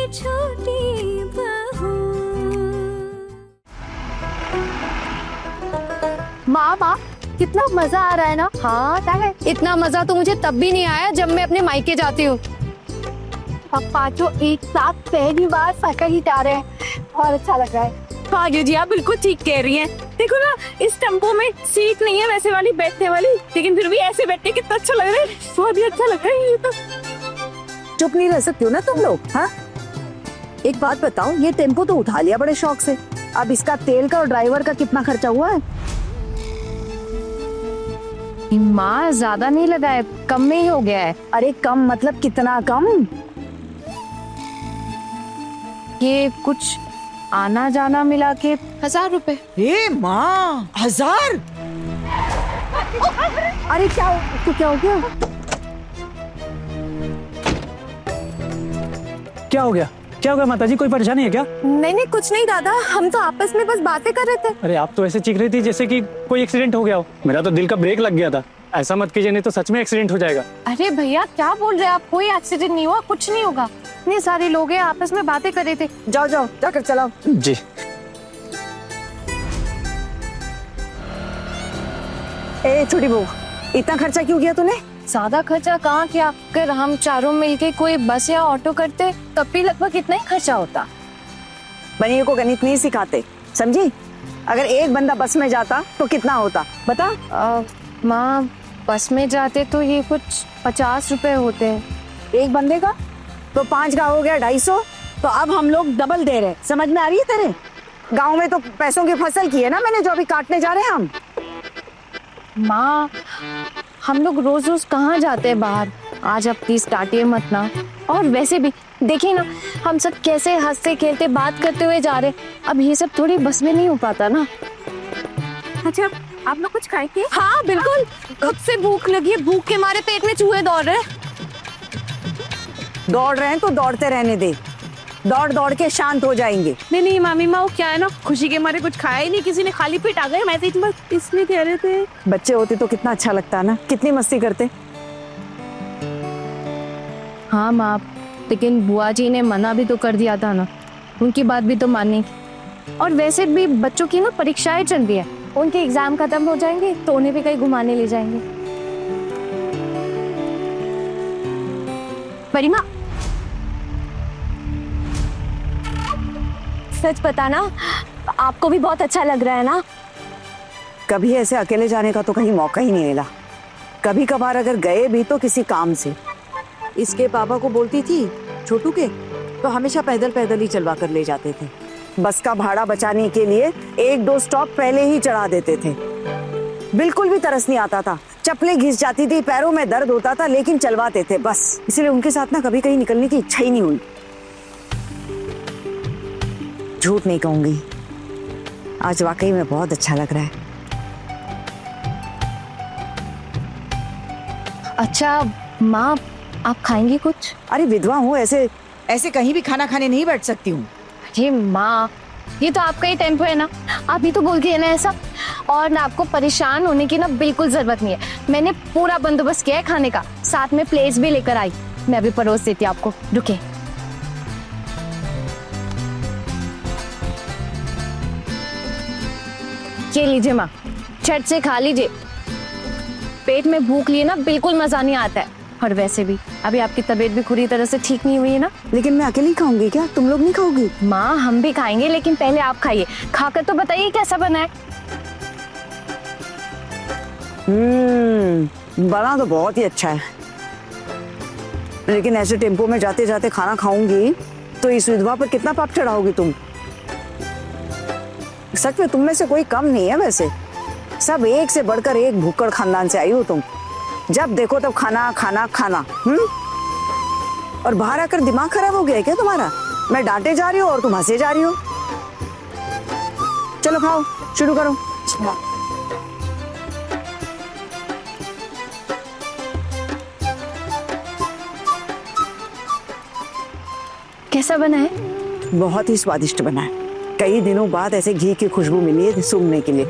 छोटी बहू। माँ कितना मजा आ रहा है ना। हाँ है। इतना मजा तो मुझे तब भी नहीं आया जब मैं अपने मायके जाती हूँ। अब पांचों एक साथ पहली बार साइकिल ही जा रहे हैं और अच्छा लग रहा है। हाँ जी आप बिल्कुल ठीक कह रही हैं। देखो ना इस टेम्पो में सीट नहीं है वैसे वाली बैठने वाली, लेकिन फिर भी ऐसे बैठने कितना अच्छा लग रहा है। बहुत ही अच्छा लग रहा है ये तो। चुप नहीं रह सकती हो ना तुम लोग। हाँ एक बात बताओ, ये टेम्पो तो उठा लिया बड़े शौक से, अब इसका तेल का और ड्राइवर का कितना खर्चा हुआ है? माँ ज्यादा नहीं लगा है, कम में ही हो गया है। अरे कम मतलब कितना कम? ये कुछ आना जाना मिला के 1000 रुपए। ए माँ 1000? अरे क्या तो क्या हो गया? क्या हो गया? क्या हो गया माताजी, कोई परेशानी है क्या? नहीं कुछ नहीं दादा, हम तो आपस में बस बातें कर रहे थे। अरे आप तो ऐसे चीख रही थी जैसे कि कोई एक्सीडेंट हो गया हो। मेरा तो दिल का ब्रेक लग गया था। ऐसा मत कीजिए नहीं तो सच में एक्सीडेंट हो जाएगा। अरे भैया क्या बोल रहे हैं आप, कोई एक्सीडेंट नहीं हुआ, कुछ नहीं होगा। इतने सारे लोग हैं आपस में बातें कर रहे थे। जाओ जाकर चलाओ। जी ए छोटी बहू, इतना खर्चा क्यों किया तूने? ज्यादा खर्चा कहाँ किया, अगर हम चारों मिलके कोई बस या ऑटो करते तब भी लगभग इतना ही खर्चा होता। बनिए को गणित नहीं सिखाते, समझी? अगर एक बंदा बस में जाता तो कितना होता बता? माँ बस में जाते तो ये कुछ 50 रुपए होते हैं एक बंदे का, तो 5 का हो गया 250। तो अब हम लोग डबल दे रहे, समझ में आ रही है तेरे? गांव में तो पैसों की फसल की है ना मैंने, जो अभी काटने जा रहे हैं हम। माँ हम लोग रोज रोज कहाँ जाते हैं बाहर, आज आप प्लीज डांटिए मत ना। और वैसे भी देखिए ना हम सब कैसे हंसते खेलते बात करते हुए जा रहे, अब ये सब थोड़ी बस में नहीं हो पाता ना। अच्छा आप लोग कुछ खाएंगे? हाँ बिल्कुल, कब से भूख लगी है, भूख के मारे पेट में चूहे दौड़ रहे हैं। दौड़ रहे हैं तो दौड़ते रहने दे, दौड़ दौड़ के शांत हो जाएंगे। नहीं मामी माँ, वो क्या है ना, खुशी के मारे कुछ खाया ही नहीं, किसी ने खाली पेट आ गए, मैं तो बस इसलिए कह रहे थे। बच्चे होते तो कितना अच्छा लगता ना, कितनी मस्ती करते। हाँ माँ, लेकिन बुआ जी ने मना भी तो कर दिया था ना, उनकी बात भी तो माननी। और वैसे भी बच्चों की ना परीक्षाएं चल रही है, उनके एग्जाम खत्म हो जाएंगे तो उन्हें भी कहीं घुमाने ले जाएंगे। परिमा सच बताना, आपको भी बहुत अच्छा लग रहा है ना? कभी ऐसे अकेले जाने का तो कहीं मौका ही नहीं मिला, कभी कभार अगर गए भी तो किसी काम से। इसके पापा को बोलती थी छोटू के, तो हमेशा पैदल पैदल ही चलवा कर ले जाते थे। बस का भाड़ा बचाने के लिए 1-2 स्टॉप पहले ही चढ़ा देते थे। बिल्कुल भी तरस नहीं आता था, चप्पलें घिस जाती थी, पैरों में दर्द होता था, लेकिन चलवाते थे बस। इसलिए उनके साथ ना कभी कहीं निकलने की इच्छा ही नहीं हुई। झूठ नहीं कहूंगी, आज वाकई में बहुत अच्छा लग रहा है। अच्छा माँ, आप खाएंगी कुछ? अरे विधवा हूँ, ऐसे कहीं भी खाना खाने नहीं बैठ सकती हूँ। अरे माँ, ये तो आपका ही टेम्पो है ना, आप ही तो बोल के है ना ऐसा। और ना आपको परेशान होने की ना बिल्कुल जरूरत नहीं है, मैंने पूरा बंदोबस्त किया है खाने का, साथ में प्लेट्स भी लेकर आई, मैं अभी परोस देती हूँ आपको, रुके। ये लीजिए माँ, झट से खा लीजिए, पेट में भूख लिए ना बिल्कुल मजा नहीं आता है। और वैसे भी अभी आपकी तबीयत भी पूरी तरह से ठीक नहीं हुई है ना। लेकिन मैं अकेली खाऊंगी क्या, तुम लोग नहीं खाओगी? माँ हम भी खाएंगे, लेकिन पहले आप खाइए, खाकर तो बताइए कैसा बना है। बना तो बहुत ही अच्छा है, लेकिन ऐसे टेम्पो में जाते जाते खाना खाऊंगी तो इस विधवा पर कितना पाप चढ़ाओगी तुम। सच में तुम में से कोई कम नहीं है, वैसे सब एक से बढ़कर एक भूखड़ खानदान से आई हो तुम। जब देखो तब खाना खाना खाना। और बाहर आकर दिमाग खराब हो गया है क्या तुम्हारा? मैं डांटे जा रही हूँ और तुम हंसे जा रही हो। चलो खाओ, शुरू करो। कैसा बना है? बहुत ही स्वादिष्ट बना है, कई दिनों बाद ऐसे घी की खुशबू मिली है सूंघने के लिए।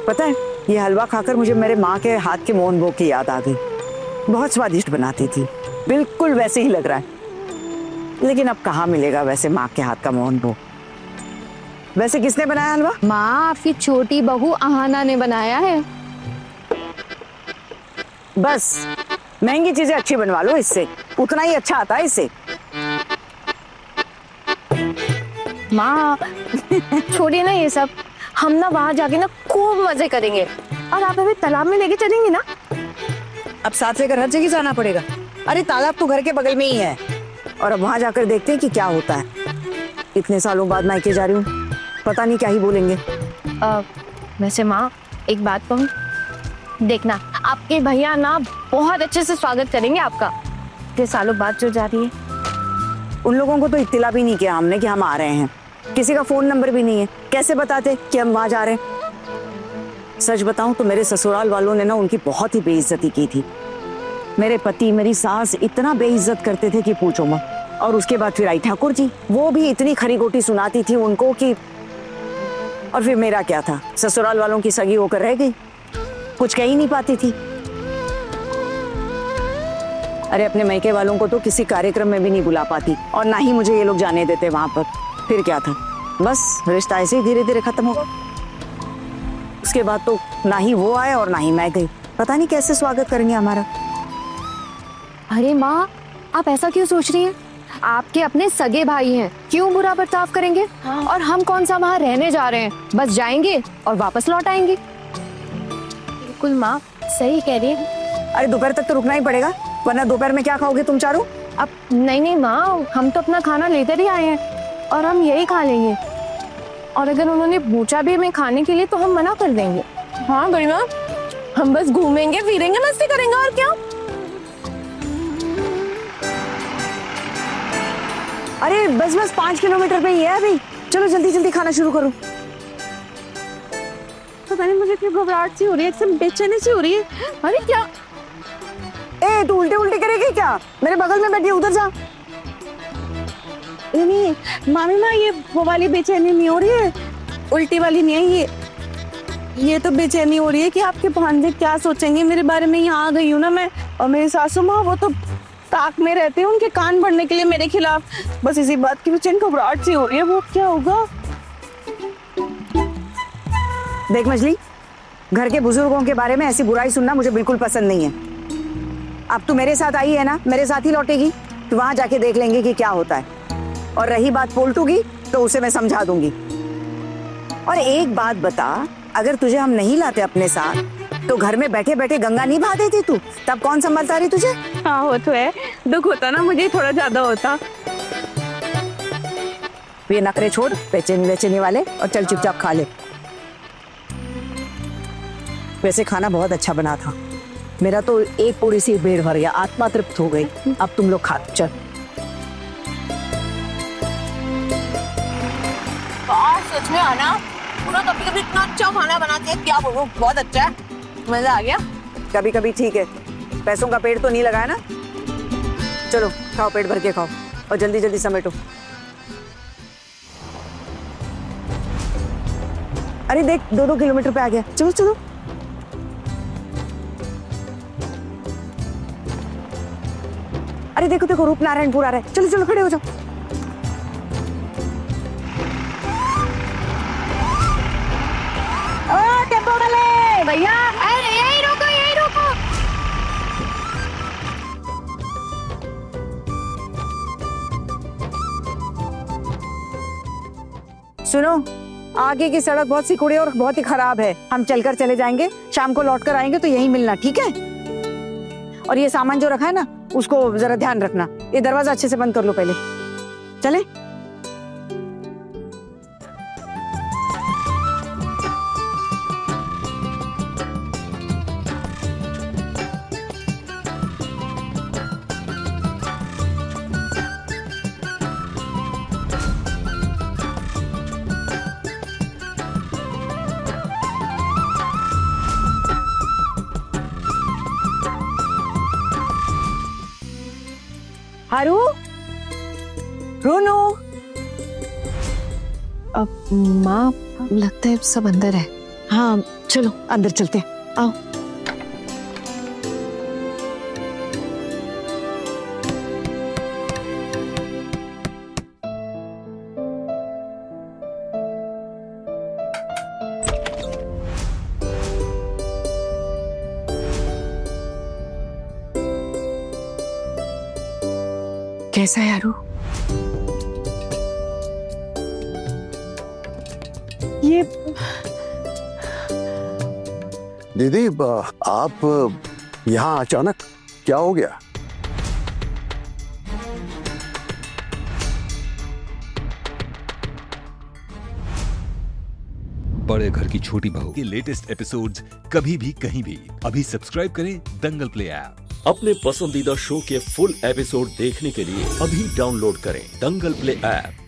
पता है, ये हलवा खाकर मुझे मेरे माँ के हाथ के मोहन भोग की याद आ गई। बहुत स्वादिष्ट बनाती थी, बिल्कुल वैसे ही लग रहा है। लेकिन अब कहाँ मिलेगा वैसे माँ के हाथ का मोहन भोग। वैसे किसने बनाया हलवा? माँ, आपकी छोटी बहू आहाना ने बनाया है। बस महंगी चीजें अच्छी बनवा लो, इससे उतना ही अच्छा आता है इससे। माँ छोड़िए ना ये सब, हम ना वहां जाके ना खूब मजे करेंगे और आप हमें तालाब में लेके चलेंगे ना। अब साथ लेकर हर जगह जाना पड़ेगा? अरे तालाब तो घर के बगल में ही है, और अब वहां जाकर देखते हैं कि क्या होता है। इतने सालों बाद मायके जा रही हूँ, पता नहीं क्या ही बोलेंगे। वैसे माँ एक बात कहूँ, देखना आपके भैया ना बहुत अच्छे से स्वागत करेंगे आपका। इतने सालों बाद जो जा रही है। उन लोगों को तो इत्तिला भी नहीं किया हमने कि हम आ रहे हैं। किसी का फोन नंबर भी नहीं है, कैसे बताते कि हम वहां जा रहे हैं। सच बताऊं तो मेरे ससुराल वालों ने ना उनकी बहुत ही बेइज्जती की थी। मेरे पति मेरी सास इतना बेइज्जत करते थे कि पूछो मत। और उसके बाद फिर आई ठाकुर जी, वो भी इतनी खरी गोटी सुनाती थी उनको कि, और फिर मेरा क्या था, ससुराल वालों की सगी होकर रह गई, कुछ कह ही नहीं पाती थी। अरे अपने मैके वालों को तो किसी कार्यक्रम में भी नहीं बुला पाती, और ना ही मुझे ये लोग जाने देते वहां पर। फिर क्या था, बस रिश्ता ऐसे ही धीरे धीरे खत्म हो गया। उसके बाद तो ना ही वो आए और ना ही मैं गई। पता नहीं कैसे स्वागत करेंगे हमारा। अरे माँ, आप ऐसा क्यों सोच रही हैं? आपके अपने सगे भाई हैं, क्यों बुरा बर्ताव करेंगे? और हम कौन सा वहाँ रहने जा रहे हैं, बस जाएंगे और वापस लौट आएंगे। बिल्कुल माँ, सही कह रही है। अरे दोपहर तक तो रुकना ही पड़ेगा, वरना दोपहर में क्या खाओगे तुम चारों? अब नहीं माँ, हम तो अपना खाना लेकर ही आए हैं और हम यही खा लेंगे। और अगर उन्होंने पूछा भी हमें खाने के लिए तो हम मना कर देंगे। हाँ बड़ी माँ, हम बस घूमेंगे फिरेंगे, मस्ती करेंगे, और क्या। अरे बस 5 किलोमीटर पे ही है अभी, चलो जल्दी जल्दी खाना शुरू करो। पता नहीं मुझे क्यों घबराहट सी हो रही है, एकदम बेचैनी सी हो रही है। अरे क्या, ए तू उल्टे उल्टे करेगी क्या? मेरे बगल में बैठी, उधर जा। नहीं मामी माँ, ये वो वाली बेचैनी नहीं हो रही है, उल्टी वाली नहीं है ये तो बेचैनी हो रही है कि आपके भांजे क्या सोचेंगे मेरे बारे में। यहाँ आ गई हूँ ना मैं, और मेरी सासू माँ वो तो ताक में रहते हैं, उनके कान भरने के लिए मेरे खिलाफ। बस इसी बात की बेचैन घबराहट सी हो रही है, वो क्या होगा। देख मछली, घर के बुजुर्गों के बारे में ऐसी बुराई सुनना मुझे बिल्कुल पसंद नहीं है। अब तू मेरे साथ आई है ना, मेरे साथ ही लौटेगी, तो वहां जाके देख लेंगे कि क्या होता है। और रही बात पोल्टू की, तो उसे मैं समझा दूंगी। और एक बात बता, अगर तुझे हम नहीं लाते अपने साथ तो घर में बैठे बैठे गंगा नहीं बहा देती तू, तब कौन संभालता रही तुझे? हाँ वो तो है, दुख होता ना मुझे थोड़ा ज्यादा होता। ये नखरे छोड़ बेचैनी बेचैनी वाले, और चल चुपचाप खा ले। वैसे खाना बहुत अच्छा बना था, मेरा तो एक पूरी सी पेट भर गया, आत्मा तृप्त हो गई। अब तुम लोग खा, चल। सच में आना, पूरा कभी कभी इतना अच्छा खाना बनाती है, क्या बोलूं, बहुत अच्छा है, मजा आ गया। कभी कभी ठीक है, पैसों का पेड़ तो नहीं लगाया ना। चलो खाओ, पेट भर के खाओ, और जल्दी जल्दी समेटो। अरे देख 2-2 किलोमीटर पे आ गया, चलो चलो। अरे देखो देखो, रूपनारायणपुर आ रहा है, चलो चलो खड़े हो जाओ। टेम्पो वाले भैया, अरे यही रोको, यही रोको। सुनो, आगे की सड़क बहुत सिकुड़ी और बहुत ही खराब है, हम चलकर चले जाएंगे, शाम को लौट कर आएंगे तो यहीं मिलना, ठीक है? और ये सामान जो रखा है ना, उसको जरा ध्यान रखना। ये दरवाजा अच्छे से बंद कर लो पहले। चले? हारू, रोनो। अब माँ, लगता है सब अंदर है। हाँ चलो अंदर चलते हैं, आओ। कैसा है आरू? ये दीदी आप यहाँ अचानक क्या हो गया? बड़े घर की छोटी बहू के लेटेस्ट एपिसोड्स कभी भी कहीं भी अभी सब्सक्राइब करें दंगल प्ले ऐप। अपने पसंदीदा शो के फुल एपिसोड देखने के लिए अभी डाउनलोड करें दंगल प्ले ऐप।